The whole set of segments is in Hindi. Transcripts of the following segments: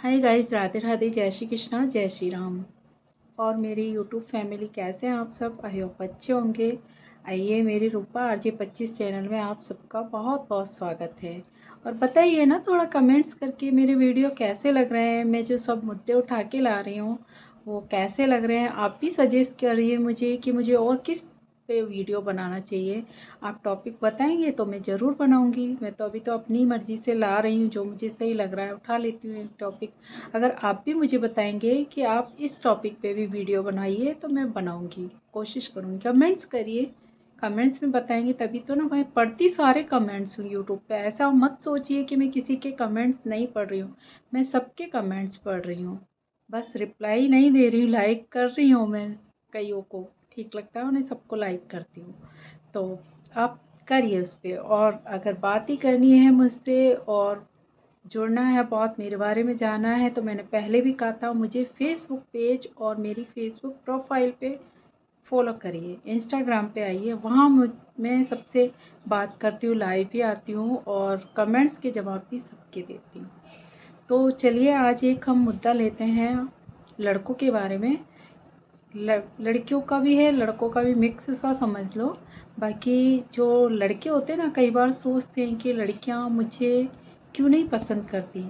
हाय गाइस, राधे राधे, जय श्री कृष्णा, जय श्री राम। और मेरी यूट्यूब फैमिली कैसे हैं आप सब? आई होप अच्छे होंगे। आइए, मेरी रूपा आरजे 25 चैनल में आप सबका बहुत बहुत स्वागत है। और बताइए ना थोड़ा कमेंट्स करके मेरे वीडियो कैसे लग रहे हैं। मैं जो सब मुद्दे उठा के ला रही हूँ वो कैसे लग रहे हैं। आप भी सजेस्ट करिए मुझे कि मुझे और किस पे वीडियो बनाना चाहिए। आप टॉपिक बताएंगे तो मैं ज़रूर बनाऊंगी। मैं तो अभी तो अपनी मर्ज़ी से ला रही हूँ, जो मुझे सही लग रहा है उठा लेती हूँ एक टॉपिक। अगर आप भी मुझे बताएंगे कि आप इस टॉपिक पे भी वीडियो बनाइए तो मैं बनाऊंगी, कोशिश करूँगी। कमेंट्स करिए, कमेंट्स में बताएंगे तभी तो ना। मैं पढ़ती सारे कमेंट्स हूँ यूट्यूब पे। ऐसा मत सोचिए कि मैं किसी के कमेंट्स नहीं पढ़ रही हूँ। मैं सबके कमेंट्स पढ़ रही हूँ, बस रिप्लाई नहीं दे रही हूँ, लाइक कर रही हूँ। मैं कईयों को ठीक लगता है उन्हें सबको लाइक करती हूँ। तो आप करिए उस पर। और अगर बात ही करनी है मुझसे और जुड़ना है, बहुत मेरे बारे में जानना है, तो मैंने पहले भी कहा था, मुझे फेसबुक पेज और मेरी फेसबुक प्रोफाइल पे फॉलो करिए। इंस्टाग्राम पे आइए, वहाँ मैं सबसे बात करती हूँ, लाइव भी आती हूँ और कमेंट्स के जवाब भी सबके देती हूँ। तो चलिए आज एक हम मुद्दा लेते हैं लड़कों के बारे में। लड़कियों का भी है, लड़कों का भी, मिक्स सा समझ लो। बाकी जो लड़के होते हैं ना, कई बार सोचते हैं कि लड़कियां मुझे क्यों नहीं पसंद करती।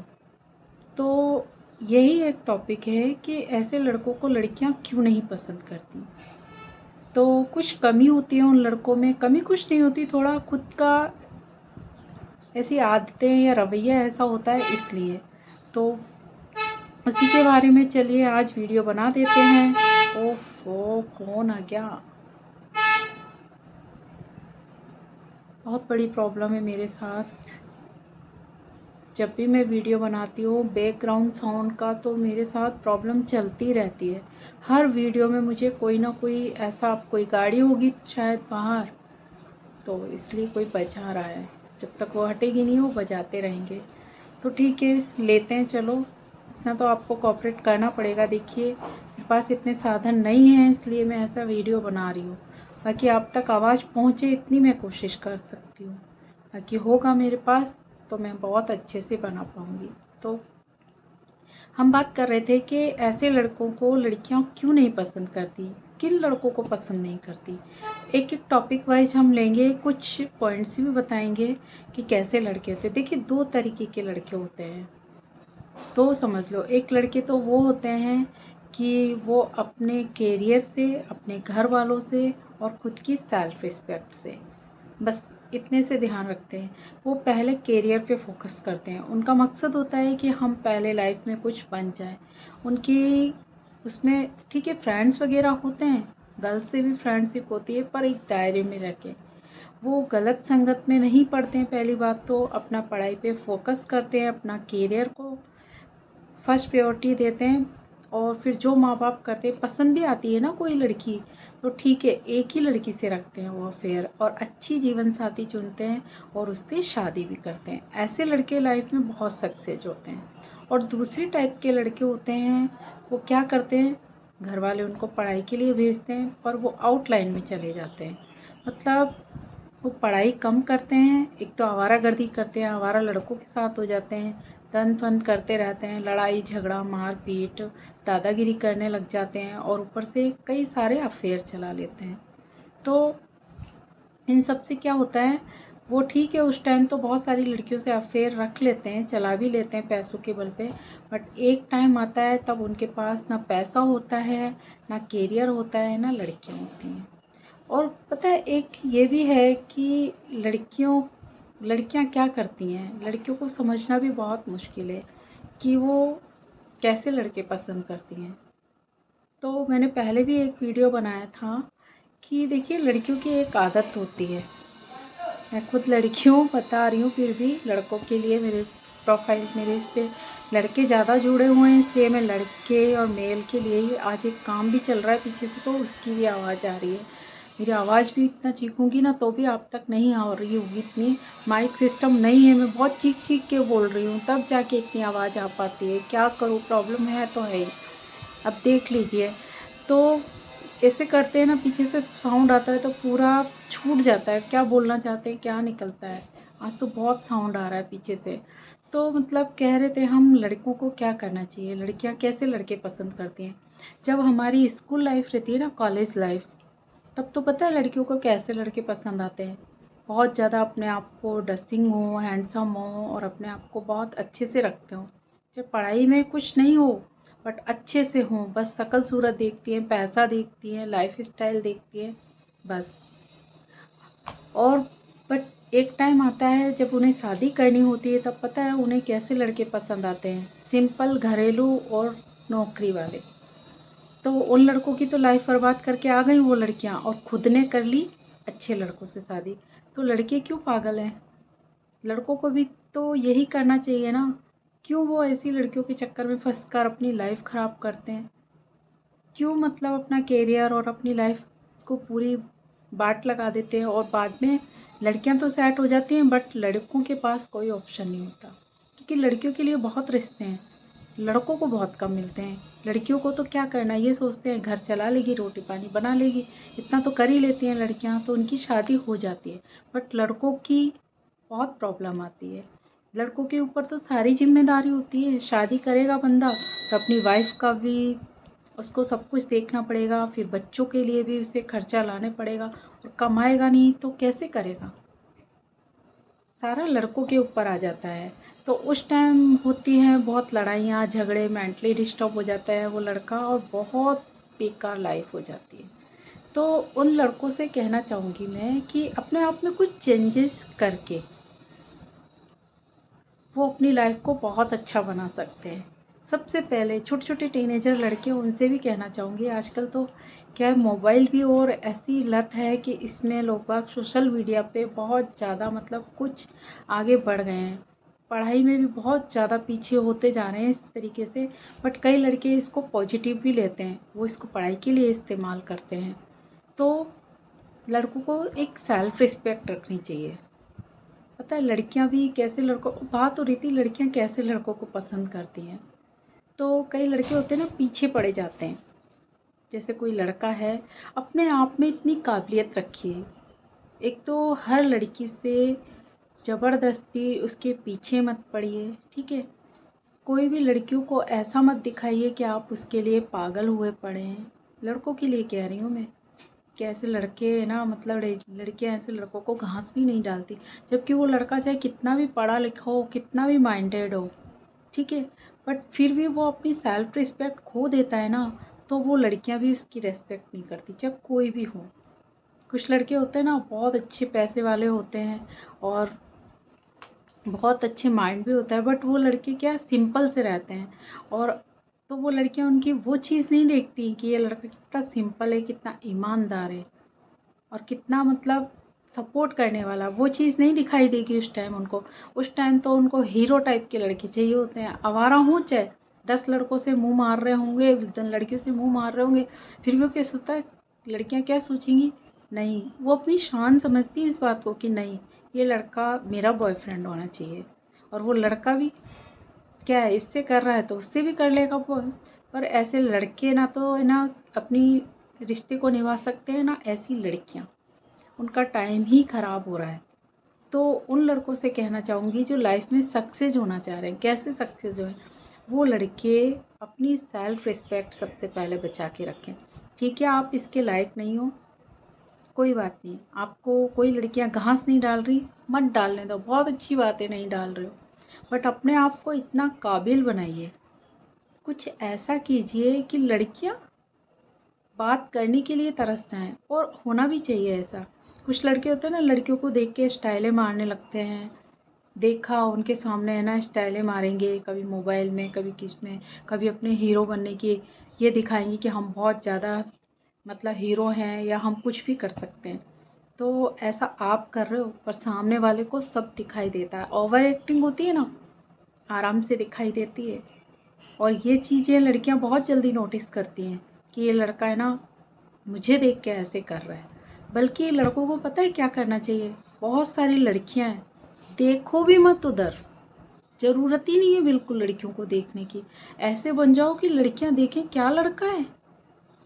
तो यही एक टॉपिक है कि ऐसे लड़कों को लड़कियां क्यों नहीं पसंद करती। तो कुछ कमी होती है उन लड़कों में। कमी कुछ नहीं होती, थोड़ा खुद का ऐसी आदतें या रवैया ऐसा होता है, इसलिए। तो उसी के बारे में चलिए आज वीडियो बना देते हैं। ओहो, कौन आ गया? बहुत बड़ी प्रॉब्लम है मेरे साथ। जब भी मैं वीडियो बनाती हूँ बैकग्राउंड साउंड का तो मेरे साथ प्रॉब्लम चलती रहती है। हर वीडियो में मुझे कोई ना कोई ऐसा, कोई गाड़ी होगी शायद बाहर, तो इसलिए कोई बजा रहा है। जब तक वो हटेगी नहीं वो बजाते रहेंगे। तो ठीक है, लेते हैं। चलो, इतना तो आपको कोऑपरेट करना पड़ेगा। देखिए, मेरे पास इतने साधन नहीं हैं, इसलिए मैं ऐसा वीडियो बना रही हूँ। बाकी आप तक आवाज़ पहुँचे इतनी मैं कोशिश कर सकती हूँ। बाकी होगा मेरे पास तो मैं बहुत अच्छे से बना पाऊँगी। तो हम बात कर रहे थे कि ऐसे लड़कों को लड़कियां क्यों नहीं पसंद करती, किन लड़कों को पसंद नहीं करती। एक एक टॉपिक वाइज हम लेंगे, कुछ पॉइंट्स भी बताएंगे कि कैसे लड़के होते हैं। देखिए, दो तरीके के लड़के होते हैं, तो समझ लो। एक लड़के तो वो होते हैं कि वो अपने कैरियर से, अपने घर वालों से और खुद की सेल्फ रिस्पेक्ट से, बस इतने से ध्यान रखते हैं। वो पहले कैरियर पे फोकस करते हैं। उनका मकसद होता है कि हम पहले लाइफ में कुछ बन जाए। उनकी उसमें ठीक है, फ्रेंड्स वगैरह होते हैं, गर्ल्स से भी फ्रेंडशिप होती है, पर एक दायरे में रह के। वो गलत संगत में नहीं पढ़ते हैं। पहली बात तो अपना पढ़ाई पे फोकस करते हैं, अपना कैरियर को फर्स्ट प्रायोरिटी देते हैं। और फिर जो माँ बाप करते हैं, पसंद भी आती है ना कोई लड़की, तो ठीक है, एक ही लड़की से रखते हैं वो अफेयर और अच्छी जीवन साथी चुनते हैं और उससे शादी भी करते हैं। ऐसे लड़के लाइफ में बहुत सक्सेस होते हैं। और दूसरी टाइप के लड़के होते हैं, वो क्या करते हैं, घर वाले उनको पढ़ाई के लिए भेजते हैं पर वो आउटलाइन में चले जाते हैं। मतलब वो पढ़ाई कम करते हैं, एक तो आवारागर्दी करते हैं, आवारा लड़कों के साथ हो जाते हैं, तन फन करते रहते हैं, लड़ाई झगड़ा मारपीट दादागिरी करने लग जाते हैं और ऊपर से कई सारे अफेयर चला लेते हैं। तो इन सब से क्या होता है, वो ठीक है उस टाइम तो बहुत सारी लड़कियों से अफेयर रख लेते हैं, चला भी लेते हैं पैसों के बल पे। बट एक टाइम आता है तब उनके पास ना पैसा होता है, ना कैरियर होता है, ना लड़कियां होती हैं। और पता है एक ये भी है कि लड़कियां क्या करती हैं, लड़कियों को समझना भी बहुत मुश्किल है कि वो कैसे लड़के पसंद करती हैं। तो मैंने पहले भी एक वीडियो बनाया था कि देखिए, लड़कियों की एक आदत होती है। मैं खुद लड़की हूँ, बता रही हूँ, फिर भी लड़कों के लिए मेरे प्रोफाइल, मेरे इस पे लड़के ज़्यादा जुड़े हुए हैं, इसलिए मैं लड़के और मेल के लिए ही आज एक काम भी चल रहा है पीछे से, तो उसकी भी आवाज़ आ रही है। मेरी आवाज़ भी इतना चीखूंगी ना तो भी आप तक नहीं आ रही होगी इतनी। माइक सिस्टम नहीं है, मैं बहुत चीख चीख के बोल रही हूँ तब जाके इतनी आवाज़ आ पाती है। क्या करूँ, प्रॉब्लम है तो है ही, अब देख लीजिए। तो ऐसे करते हैं ना, पीछे से साउंड आता है तो पूरा छूट जाता है, क्या बोलना चाहते हैं क्या निकलता है। आज तो बहुत साउंड आ रहा है पीछे से। तो मतलब कह रहे थे हम लड़कों को क्या करना चाहिए, लड़कियां कैसे लड़के पसंद करती हैं। जब हमारी स्कूल लाइफ रहती है ना, कॉलेज लाइफ, तब तो पता है लड़कियों को कैसे लड़के पसंद आते हैं। बहुत ज़्यादा अपने आप को डसिंग हो, हैंडसम हो और अपने आप को बहुत अच्छे से रखते हो। जब पढ़ाई में कुछ नहीं हो बट अच्छे से हो, बस शक्ल सूरत देखती हैं, पैसा देखती हैं, लाइफ स्टाइल देखती हैं बस। और बट एक टाइम आता है जब उन्हें शादी करनी होती है, तब पता है उन्हें कैसे लड़के पसंद आते हैं, सिंपल, घरेलू और नौकरी वाले। तो उन लड़कों की तो लाइफ बर्बाद करके आ गई वो लड़कियां, और खुद ने कर ली अच्छे लड़कों से शादी। तो लड़के क्यों पागल हैं? लड़कों को भी तो यही करना चाहिए ना। क्यों वो ऐसी लड़कियों के चक्कर में फंसकर अपनी लाइफ ख़राब करते हैं? क्यों मतलब अपना कैरियर और अपनी लाइफ को पूरी बाट लगा देते हैं, और बाद में लड़कियां तो सेट हो जाती हैं बट लड़कों के पास कोई ऑप्शन नहीं होता। क्योंकि लड़कियों के लिए बहुत रिश्ते हैं, लड़कों को बहुत कम मिलते हैं। लड़कियों को तो क्या करना है, ये सोचते हैं घर चला लेगी, रोटी पानी बना लेगी, इतना तो कर ही लेती हैं लड़कियां, तो उनकी शादी हो जाती है। बट लड़कों की बहुत प्रॉब्लम आती है। लड़कों के ऊपर तो सारी जिम्मेदारी होती है। शादी करेगा बंदा तो अपनी वाइफ का भी उसको सब कुछ देखना पड़ेगा, फिर बच्चों के लिए भी उसे खर्चा लाने पड़ेगा, और कमाएगा नहीं तो कैसे करेगा? सारा लड़कों के ऊपर आ जाता है। तो उस टाइम होती हैं बहुत लड़ाइयाँ झगड़े, मेंटली डिस्टर्ब हो जाता है वो लड़का, और बहुत बेकार लाइफ हो जाती है। तो उन लड़कों से कहना चाहूँगी मैं कि अपने आप में कुछ चेंजेस करके वो अपनी लाइफ को बहुत अच्छा बना सकते हैं। सबसे पहले छोटे छोटे टीनेजर लड़के, उनसे भी कहना चाहूँगी, आजकल तो क्या है, मोबाइल भी और ऐसी लत है कि इसमें लोग बाग सोशल मीडिया पे बहुत ज़्यादा मतलब कुछ आगे बढ़ गए हैं। पढ़ाई में भी बहुत ज़्यादा पीछे होते जा रहे हैं इस तरीके से। बट कई लड़के इसको पॉजिटिव भी लेते हैं, वो इसको पढ़ाई के लिए इस्तेमाल करते हैं। तो लड़कों को एक सेल्फ रिस्पेक्ट रखनी चाहिए। पता है लड़कियां भी कैसे लड़कों, बात हो रही थी लड़कियां कैसे लड़कों को पसंद करती हैं। तो कई लड़के होते हैं ना, पीछे पड़े जाते हैं। जैसे कोई लड़का है, अपने आप में इतनी काबिलियत रखिए। एक तो हर लड़की से ज़बरदस्ती उसके पीछे मत पड़िए, ठीक है। कोई भी लड़कियों को ऐसा मत दिखाइए कि आप उसके लिए पागल हुए पड़े हैं। लड़कों के लिए कह रही हूँ मैं, कि ऐसे लड़के ना, मतलब लड़कियां ऐसे लड़कों को घास भी नहीं डालती। जबकि वो लड़का चाहे कितना भी पढ़ा लिखा हो, कितना भी माइंडेड हो, ठीक है, बट फिर भी वो अपनी सेल्फ रिस्पेक्ट खो देता है ना, तो वो लड़कियां भी उसकी रेस्पेक्ट नहीं करती, चाहे कोई भी हो। कुछ लड़के होते हैं ना, बहुत अच्छे पैसे वाले होते हैं और बहुत अच्छे माइंड भी होता है, बट वो लड़के क्या सिंपल से रहते हैं। और तो वो लड़कियां उनकी वो चीज़ नहीं देखती कि ये लड़का कितना सिंपल है, कितना ईमानदार है और कितना मतलब सपोर्ट करने वाला, वो चीज़ नहीं दिखाई देगी उस टाइम उनको। उस टाइम तो उनको हीरो टाइप के लड़के चाहिए होते हैं। आवारा हों चाहे 10 लड़कों से मुंह मार रहे होंगे, 10 लड़कियों से मुंह मार रहे होंगे, फिर भी वो क्या सोचता है, लड़कियां क्या सोचेंगी? नहीं, वो अपनी शान समझती है इस बात को कि नहीं, ये लड़का मेरा बॉयफ्रेंड होना चाहिए। और वो लड़का भी क्या है, इससे कर रहा है तो उससे भी कर लेगा वो। पर ऐसे लड़के ना तो है ना अपनी रिश्ते को निभा सकते हैं, ना ऐसी लड़कियां, उनका टाइम ही ख़राब हो रहा है। तो उन लड़कों से कहना चाहूँगी जो लाइफ में सक्सेस होना चाह रहे हैं, कैसे सक्सेस हों, वो लड़के अपनी सेल्फ रिस्पेक्ट सबसे पहले बचा के रखें। ठीक है, आप इसके लायक नहीं हो, कोई बात नहीं, आपको कोई लड़कियां घास नहीं डाल रही, मत डालने दो, बहुत अच्छी बात है नहीं डाल रहे हो, बट अपने आप को इतना काबिल बनाइए, कुछ ऐसा कीजिए कि लड़कियां बात करने के लिए तरस जाएं। और होना भी चाहिए ऐसा। कुछ लड़के होते हैं ना, लड़कियों को देख के स्टाइलें मारने लगते हैं। देखा उनके सामने है ना, स्टाइलें मारेंगे, कभी मोबाइल में, कभी किस में, कभी अपने हीरो बनने की ये दिखाएंगे कि हम बहुत ज़्यादा मतलब हीरो हैं या हम कुछ भी कर सकते हैं। तो ऐसा आप कर रहे हो, पर सामने वाले को सब दिखाई देता है। ओवर एक्टिंग होती है ना, आराम से दिखाई देती है। और ये चीज़ें लड़कियां बहुत जल्दी नोटिस करती हैं कि ये लड़का है ना मुझे देख के ऐसे कर रहा है। बल्कि लड़कों को पता है क्या करना चाहिए, बहुत सारी लड़कियां हैं, देखो भी मत उधर, ज़रूरत ही नहीं है बिल्कुल लड़कियों को देखने की। ऐसे बन जाओ कि लड़कियां देखें क्या लड़का है,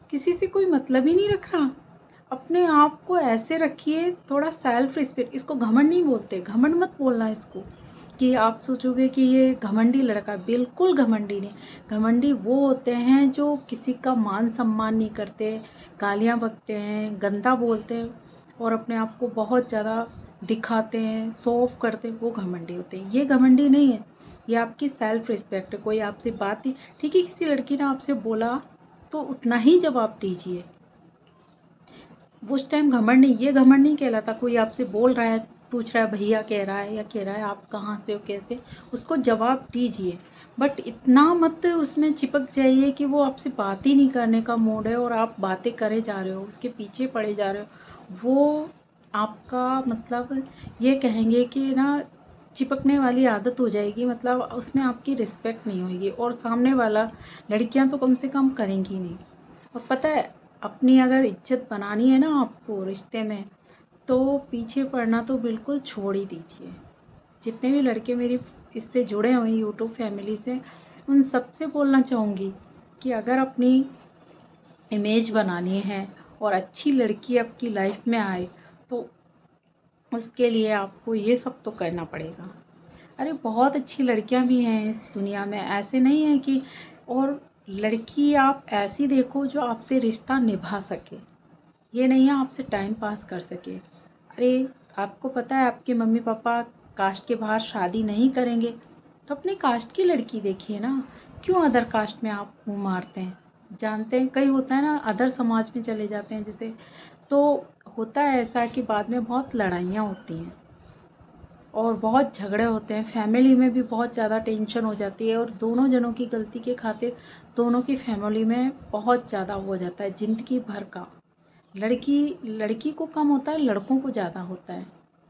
किसी से कोई मतलब ही नहीं रख रहा। अपने आप को ऐसे रखिए, थोड़ा सेल्फ रिस्पेक्ट, इसको घमंड नहीं बोलते, घमंड मत बोलना इसको। कि आप सोचोगे कि ये घमंडी लड़का, बिल्कुल घमंडी नहीं। घमंडी वो होते हैं जो किसी का मान सम्मान नहीं करते, गालियाँ बकते हैं, गंदा बोलते हैं और अपने आप को बहुत ज़्यादा दिखाते हैं, शो ऑफ करते हैं, वो घमंडी होते हैं। ये घमंडी नहीं है, ये आपकी सेल्फ रिस्पेक्ट है। कोई आपसे बात ही ठीक है, किसी लड़की ने आपसे बोला तो उतना ही जवाब दीजिए, उस टाइम घमंड नहीं, ये घमंड नहीं कहलाता। कोई आपसे बोल रहा है, पूछ रहा है, भैया कह रहा है या कह रहा है आप कहाँ से हो, कैसे, उसको जवाब दीजिए। बट इतना मत उसमें चिपक जाइए कि वो आपसे बात ही नहीं करने का मूड है और आप बातें करे जा रहे हो, उसके पीछे पड़े जा रहे हो। वो आपका मतलब ये कहेंगे कि ना चिपकने वाली आदत हो जाएगी, मतलब उसमें आपकी रिस्पेक्ट नहीं होगी और सामने वाला, लड़कियां तो कम से कम करेंगी नहीं। और पता है, अपनी अगर इज्जत बनानी है ना आपको रिश्ते में, तो पीछे पड़ना तो बिल्कुल छोड़ ही दीजिए। जितने भी लड़के मेरी इससे जुड़े हुए यूट्यूब फैमिली से, उन सबसे बोलना चाहूँगी कि अगर अपनी इमेज बनानी है और अच्छी लड़की आपकी लाइफ में आए, तो उसके लिए आपको ये सब तो करना पड़ेगा। अरे बहुत अच्छी लड़कियां भी हैं इस दुनिया में, ऐसे नहीं है कि, और लड़की आप ऐसी देखो जो आपसे रिश्ता निभा सके, ये नहीं है आपसे टाइम पास कर सके। अरे आपको पता है आपके मम्मी पापा कास्ट के बाहर शादी नहीं करेंगे, तो अपने कास्ट की लड़की देखिए ना, क्यों अदर कास्ट में आप मुँह मारते हैं। जानते हैं, कई होता है ना अदर समाज में चले जाते हैं जैसे, तो होता है ऐसा कि बाद में बहुत लड़ाइयाँ होती हैं और बहुत झगड़े होते हैं, फैमिली में भी बहुत ज़्यादा टेंशन हो जाती है और दोनों जनों की गलती के खातिर दोनों की फैमिली में बहुत ज़्यादा हो जाता है ज़िंदगी भर का। लड़की को कम होता है, लड़कों को ज़्यादा होता है,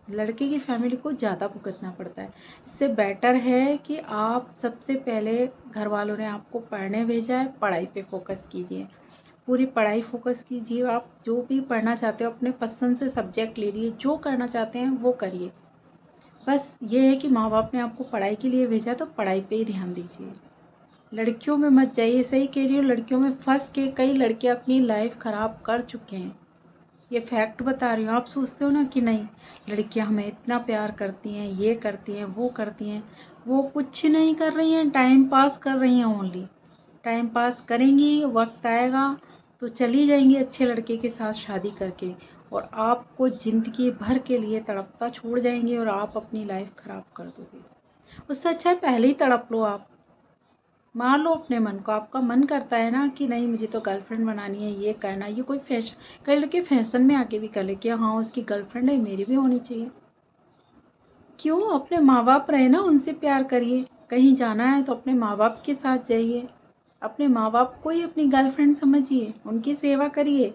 लड़के की फैमिली को ज़्यादा भुगतना पड़ता है। इससे बेटर है कि आप सबसे पहले, घर वालों ने आपको पढ़ने भेजा है, पढ़ाई पे फोकस कीजिए, पूरी पढ़ाई फोकस कीजिए। आप जो भी पढ़ना चाहते हो अपने पसंद से सब्जेक्ट ले लिए, जो करना चाहते हैं वो करिए। बस ये है कि माँ बाप ने आपको पढ़ाई के लिए भेजा तो पढ़ाई पे ही ध्यान दीजिए, लड़कियों में मत जाइए। सही कह रही हूँ, लड़कियों में फंस के कई लड़के अपनी लाइफ ख़राब कर चुके हैं, ये फैक्ट बता रही हूँ। आप सोचते हो ना कि नहीं लड़कियां हमें इतना प्यार करती हैं, ये करती हैं, वो करती हैं, वो कुछ नहीं कर रही हैं, टाइम पास कर रही हैं। ओनली टाइम पास करेंगी, वक्त आएगा तो चली जाएंगी अच्छे लड़के के साथ शादी करके, और आपको ज़िंदगी भर के लिए तड़पता छोड़ जाएंगे और आप अपनी लाइफ ख़राब कर दोगे। उससे अच्छा है पहले ही तड़प लो, आप मार लो अपने मन को। आपका मन करता है ना कि नहीं मुझे तो गर्लफ्रेंड बनानी है, ये करना, ये कोई फैशन, कई लड़के फैशन में आके भी कर ले कि हाँ उसकी गर्लफ्रेंड है, मेरी भी होनी चाहिए। क्यों, अपने माँ बाप रहे ना, उनसे प्यार करिए। कहीं जाना है तो अपने माँ बाप के साथ जाइए, अपने माँ बाप को ही अपनी गर्लफ्रेंड समझिए, उनकी सेवा करिए,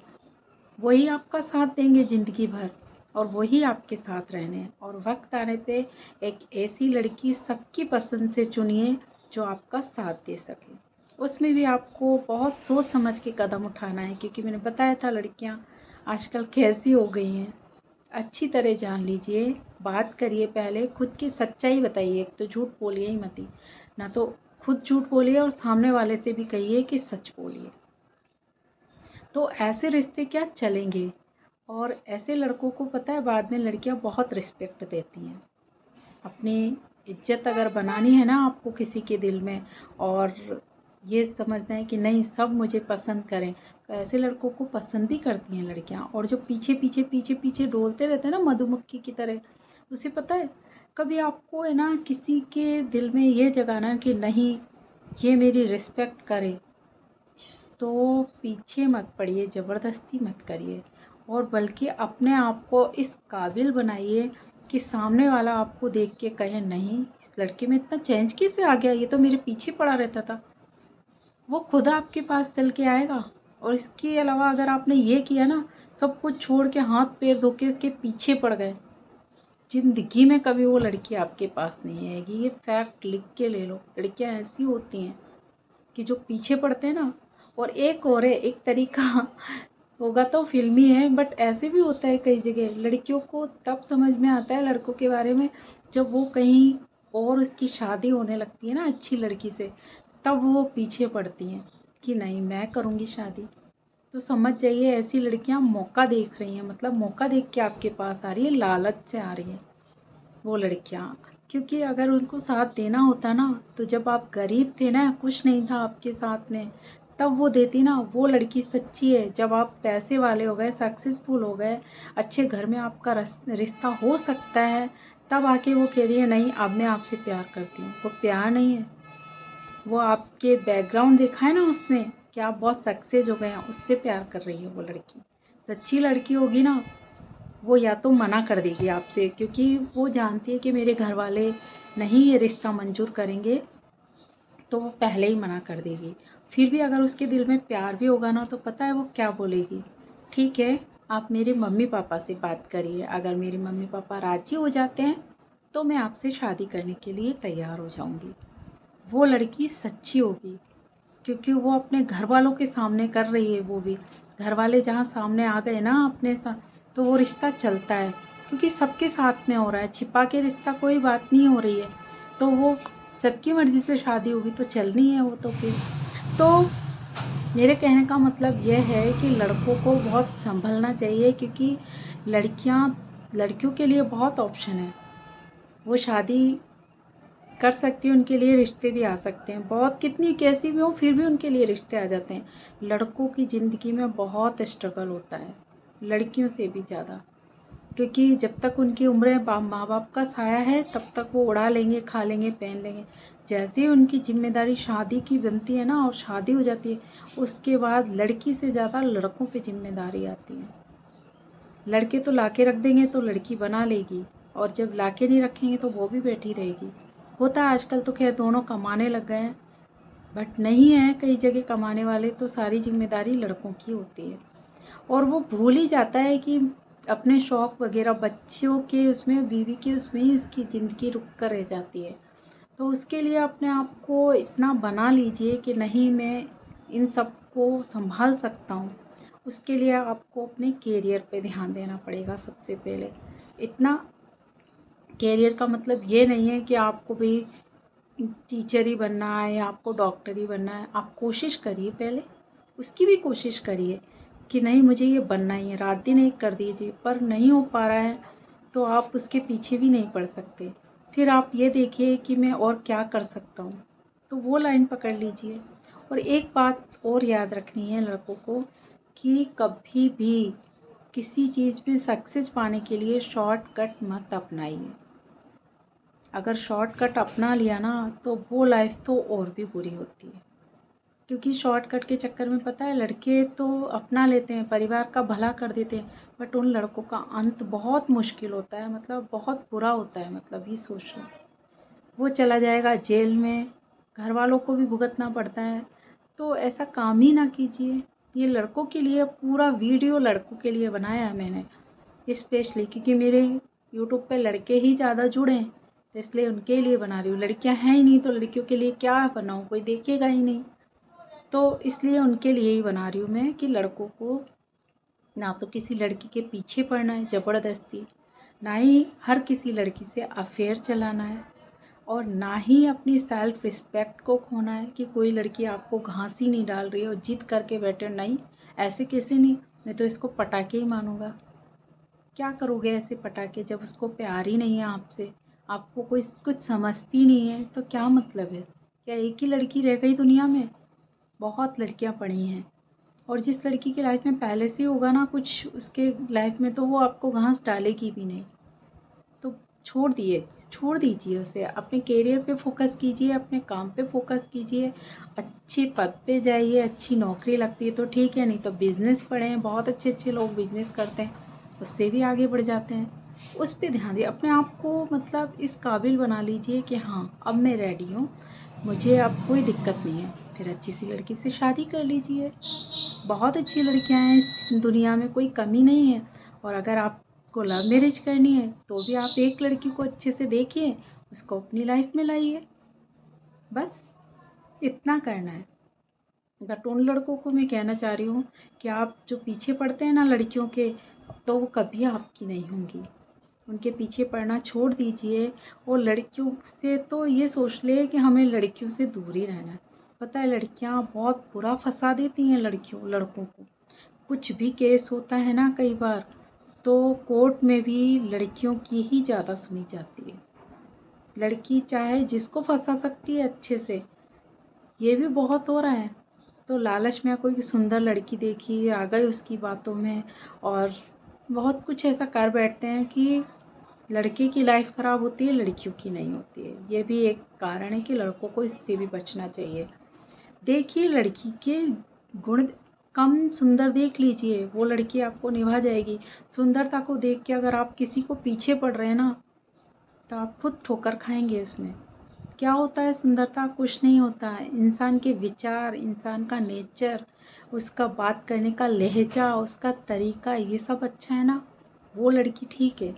वही आपका साथ देंगे ज़िंदगी भर और वही आपके साथ रहने हैं। और वक्त आने पे एक ऐसी लड़की सबकी पसंद से चुनिए जो आपका साथ दे सके। उसमें भी आपको बहुत सोच समझ के कदम उठाना है, क्योंकि मैंने बताया था लड़कियां आजकल कैसी हो गई हैं। अच्छी तरह जान लीजिए, बात करिए, पहले खुद की सच्चाई बताइए, एक तो झूठ बोलिए ही मत, ना तो खुद झूठ बोलिए और सामने वाले से भी कहिए कि सच बोलिए, तो ऐसे रिश्ते क्या चलेंगे। और ऐसे लड़कों को पता है बाद में लड़कियां बहुत रिस्पेक्ट देती हैं। अपनी इज्जत अगर बनानी है ना आपको किसी के दिल में, और ये समझना है कि नहीं सब मुझे पसंद करें, तो ऐसे लड़कों को पसंद भी करती हैं लड़कियां। और जो पीछे पीछे पीछे पीछे डोलते रहते हैं ना मधुमक्खी की तरह, उसे पता है कभी आपको है ना किसी के दिल में ये जगाना कि नहीं ये मेरी रिस्पेक्ट करे, तो पीछे मत पड़िए, ज़बरदस्ती मत करिए, और बल्कि अपने आप को इस काबिल बनाइए कि सामने वाला आपको देख के कहे नहीं इस लड़के में इतना चेंज कैसे आ गया, ये तो मेरे पीछे पड़ा रहता था। वो खुद आपके पास चल के आएगा। और इसके अलावा अगर आपने ये किया ना, सब कुछ छोड़ के हाथ पैर धो के इसके पीछे पड़ गए, ज़िंदगी में कभी वो लड़की आपके पास नहीं आएगी। ये फैक्ट लिख के ले लो, लड़कियां ऐसी होती हैं कि जो पीछे पड़ते हैं ना। और एक और है, एक तरीका होगा तो फिल्मी है, बट ऐसे भी होता है कई जगह, लड़कियों को तब समझ में आता है लड़कों के बारे में जब वो कहीं और उसकी शादी होने लगती है ना अच्छी लड़की से, तब वो पीछे पड़ती हैं कि नहीं मैं करूँगी शादी। तो समझ जाइए ऐसी लड़कियां मौका देख रही हैं, मतलब मौका देख के आपके पास आ रही है, लालच से आ रही है वो लड़कियां, क्योंकि अगर उनको साथ देना होता ना, तो जब आप गरीब थे ना, कुछ नहीं था आपके साथ में, तब वो देती ना। वो लड़की सच्ची है। जब आप पैसे वाले हो गए, सक्सेसफुल हो गए, अच्छे घर में आपका रिश्ता हो सकता है, तब आके वो कह रही है नहीं अब मैं आपसे प्यार करती हूँ। वो प्यार नहीं है, वो आपके बैकग्राउंड देखा है ना उसने कि आप बहुत सक्सेस हो गए हैं, उससे प्यार कर रही है वो लड़की। सच्ची लड़की होगी ना, वो या तो मना कर देगी आपसे, क्योंकि वो जानती है कि मेरे घर वाले नहीं ये रिश्ता मंजूर करेंगे, तो वो पहले ही मना कर देगी। फिर भी अगर उसके दिल में प्यार भी होगा ना, तो पता है वो क्या बोलेगी, ठीक है आप मेरे मम्मी पापा से बात करिए, अगर मेरे मम्मी पापा राजी हो जाते हैं तो मैं आपसे शादी करने के लिए तैयार हो जाऊंगी। वो लड़की सच्ची होगी, क्योंकि वो अपने घर वालों के सामने कर रही है। वो भी घर वाले जहाँ सामने आ गए ना अपने साथ, तो वो रिश्ता चलता है, क्योंकि सबके साथ में हो रहा है। छिपा के रिश्ता कोई बात नहीं हो रही है, तो वो सबकी मर्जी से शादी होगी तो चलनी है वो। तो फिर तो मेरे कहने का मतलब यह है कि लड़कों को बहुत संभलना चाहिए, क्योंकि लड़कियों के लिए बहुत ऑप्शन है। वो शादी कर सकती है, उनके लिए रिश्ते भी आ सकते हैं, बहुत कितनी कैसी भी हो फिर भी उनके लिए रिश्ते आ जाते हैं। लड़कों की ज़िंदगी में बहुत स्ट्रगल होता है, लड़कियों से भी ज़्यादा, क्योंकि जब तक उनकी उम्र माँ बाप का साया है तब तक वो उड़ा लेंगे, खा लेंगे, पहन लेंगे। जैसे ही उनकी जिम्मेदारी शादी की बनती है ना, और शादी हो जाती है, उसके बाद लड़की से ज़्यादा लड़कों पे जिम्मेदारी आती है। लड़के तो लाके रख देंगे तो लड़की बना लेगी, और जब लाके नहीं रखेंगे तो वो भी बैठी रहेगी। होता है आजकल तो खैर दोनों कमाने लग गए हैं, बट नहीं है कई जगह कमाने वाले, तो सारी जिम्मेदारी लड़कों की होती है। और वो भूल ही जाता है कि अपने शौक वगैरह, बच्चों के उसमें, बीवी के उसमें ही उसकी ज़िंदगी रुक कर रह जाती है। तो उसके लिए अपने आप को इतना बना लीजिए कि नहीं मैं इन सब को संभाल सकता हूँ। उसके लिए आपको अपने कैरियर पे ध्यान देना पड़ेगा सबसे पहले। इतना कैरियर का मतलब ये नहीं है कि आपको भी टीचर ही बनना है या आपको डॉक्टर ही बनना है। आप कोशिश करिए, पहले उसकी भी कोशिश करिए कि नहीं मुझे ये बनना ही है, रात दिन एक कर दीजिए, पर नहीं हो पा रहा है तो आप उसके पीछे भी नहीं पड़ सकते। फिर आप ये देखिए कि मैं और क्या कर सकता हूँ, तो वो लाइन पकड़ लीजिए। और एक बात और याद रखनी है लड़कों को, कि कभी भी किसी चीज़ में सक्सेस पाने के लिए शॉर्टकट मत अपनाइए। अगर शॉर्टकट अपना लिया ना, तो वो लाइफ तो और भी बुरी होती है। क्योंकि शॉर्टकट के चक्कर में पता है लड़के तो अपना लेते हैं, परिवार का भला कर देते हैं, बट उन लड़कों का अंत बहुत मुश्किल होता है, मतलब बहुत बुरा होता है। मतलब ये सोच लो, वो चला जाएगा जेल में, घर वालों को भी भुगतना पड़ता है। तो ऐसा काम ही ना कीजिए। ये लड़कों के लिए पूरा वीडियो लड़कों के लिए बनाया है मैंने स्पेशली, क्योंकि मेरे यूट्यूब पे लड़के ही ज़्यादा जुड़े हैं, तो इसलिए उनके लिए बना रही हूँ। लड़कियां हैं ही नहीं तो लड़कियों के लिए क्या बनाऊँ, कोई देखेगा ही नहीं, तो इसलिए उनके लिए ही बना रही हूँ मैं कि लड़कों को ना तो किसी लड़की के पीछे पड़ना है ज़बरदस्ती, ना ही हर किसी लड़की से अफेयर चलाना है, और ना ही अपनी सेल्फ रिस्पेक्ट को खोना है कि कोई लड़की आपको घासी नहीं डाल रही है और जिद करके बैठे। नहीं, ऐसे कैसे नहीं, मैं तो इसको पटाके ही मानूंगा। क्या करोगे ऐसे पटाके जब उसको प्यार ही नहीं है आपसे, आपको कोई कुछ समझती नहीं है, तो क्या मतलब है। क्या एक ही लड़की रह गई दुनिया में? बहुत लड़कियां पड़ी हैं, और जिस लड़की की लाइफ में पहले से होगा ना कुछ उसके लाइफ में, तो वो आपको घास डालेगी भी नहीं। तो छोड़ दीजिए उसे। अपने करियर पे फोकस कीजिए, अपने काम पे फोकस कीजिए, अच्छे पद पे जाइए। अच्छी नौकरी लगती है तो ठीक है, नहीं तो बिजनेस पढ़ें, बहुत अच्छे अच्छे लोग बिजनेस करते हैं, उससे भी आगे बढ़ जाते हैं। उस पर ध्यान दिए, अपने आप को मतलब इस काबिल बना लीजिए कि हाँ अब मैं रेडी हूँ, मुझे अब कोई दिक्कत नहीं है। फिर अच्छी सी लड़की से शादी कर लीजिए। बहुत अच्छी लड़कियां हैं इस दुनिया में, कोई कमी नहीं है। और अगर आपको लव मैरिज करनी है तो भी आप एक लड़की को अच्छे से देखिए, उसको अपनी लाइफ में लाइए, बस इतना करना है। बट उन लड़कों को मैं कहना चाह रही हूँ कि आप जो पीछे पड़ते हैं ना लड़कियों के, तो वो कभी आपकी नहीं होंगी। उनके पीछे पड़ना छोड़ दीजिए। और लड़कियों से तो ये सोच ले कि हमें लड़कियों से दूर ही रहना है। पता है लड़कियां बहुत बुरा फंसा देती हैं लड़कों को। कुछ भी केस होता है ना कई बार, तो कोर्ट में भी लड़कियों की ही ज़्यादा सुनी जाती है। लड़की चाहे जिसको फंसा सकती है अच्छे से, ये भी बहुत हो रहा है। तो लालच में कोई सुंदर लड़की देखी, आ गए उसकी बातों में और बहुत कुछ ऐसा कर बैठते हैं कि लड़के की लाइफ ख़राब होती है, लड़कियों की नहीं होती है। ये भी एक कारण है कि लड़कों को इससे भी बचना चाहिए। देखिए, लड़की के गुण कम सुंदर देख लीजिए, वो लड़की आपको निभा जाएगी। सुंदरता को देख के अगर आप किसी को पीछे पड़ रहे हैं ना, तो आप खुद ठोकर खाएंगे। उसमें क्या होता है, सुंदरता कुछ नहीं होता है। इंसान के विचार, इंसान का नेचर, उसका बात करने का लहजा, उसका तरीका, ये सब अच्छा है ना, वो लड़की ठीक है।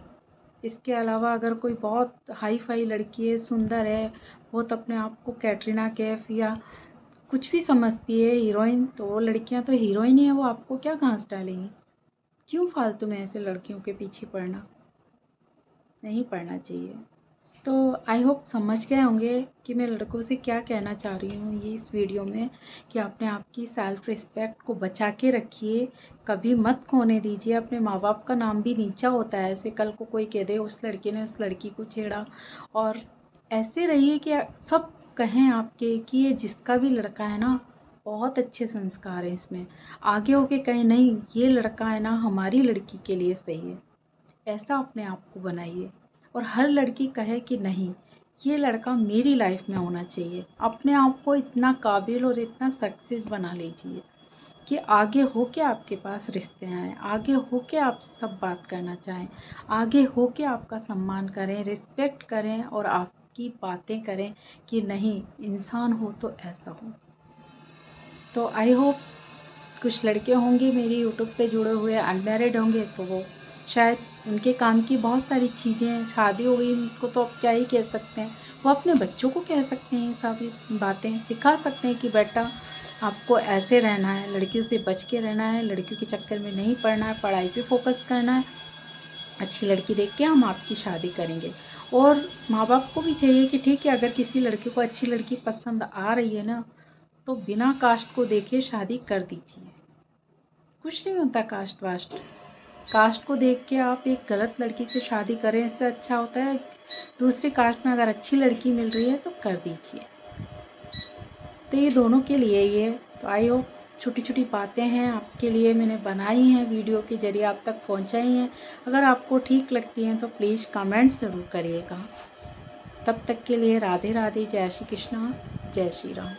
इसके अलावा अगर कोई बहुत हाई फाई लड़की है, सुंदर है, बहुत अपने आप को कैटरीना कैफ या कुछ भी समझती है, हीरोइन, तो वो लड़कियां तो हीरोइन ही है, वो आपको क्या घास डालेंगी। क्यों फालतू में ऐसे लड़कियों के पीछे पड़ना, नहीं पड़ना चाहिए। तो आई होप समझ गए होंगे कि मैं लड़कों से क्या कहना चाह रही हूँ ये इस वीडियो में, कि अपने आप की सेल्फ रिस्पेक्ट को बचा के रखिए, कभी मत खोने दीजिए। अपने माँ बाप का नाम भी नीचा होता है, ऐसे कल को कोई कह दे उस लड़के ने उस लड़की को छेड़ा, और ऐसे रहिए कि सब कहें आपके कि ये जिसका भी लड़का है ना, बहुत अच्छे संस्कार हैं इसमें, आगे होके कहें नहीं ये लड़का है ना हमारी लड़की के लिए सही है। ऐसा अपने आप को बनाइए और हर लड़की कहे कि नहीं ये लड़का मेरी लाइफ में होना चाहिए। अपने आप को इतना काबिल और इतना सक्सेस बना लीजिए कि आगे हो के आपके पास रिश्ते आएँ, आगे हो के आपसे सब बात करना चाहें, आगे हो के आपका सम्मान करें, रिस्पेक्ट करें और आपकी बातें करें कि नहीं इंसान हो तो ऐसा हो। तो आई होप कुछ लड़के होंगे मेरी यूट्यूब पे जुड़े हुए अनमैरिड होंगे, तो वो शायद उनके काम की बहुत सारी चीज़ें हैं, शादी हो गई उनको तो अब क्या ही कह सकते हैं, वो अपने बच्चों को कह सकते हैं, सारी बातें सिखा सकते हैं कि बेटा आपको ऐसे रहना है, लड़कियों से बच के रहना है, लड़कियों के चक्कर में नहीं पड़ना है, पढ़ाई पे फोकस करना है, अच्छी लड़की देख के हम आपकी शादी करेंगे। और माँ बाप को भी चाहिए कि ठीक है, अगर किसी लड़के को अच्छी लड़की पसंद आ रही है ना, तो बिना कास्ट को देखे शादी कर दीजिए। कुछ नहीं होता कास्ट वास्ट, कास्ट को देख के आप एक गलत लड़की से शादी करें, इससे अच्छा होता है दूसरी कास्ट में अगर अच्छी लड़की मिल रही है तो कर दीजिए। तो ये दोनों के लिए ही है। तो आई होप छोटी छोटी बातें हैं आपके लिए मैंने बनाई हैं, वीडियो के जरिए आप तक पहुंचाई हैं। अगर आपको ठीक लगती हैं तो प्लीज़ कमेंट ज़रूर करिएगा। तब तक के लिए राधे राधे, जय श्री कृष्णा, जय श्री राम।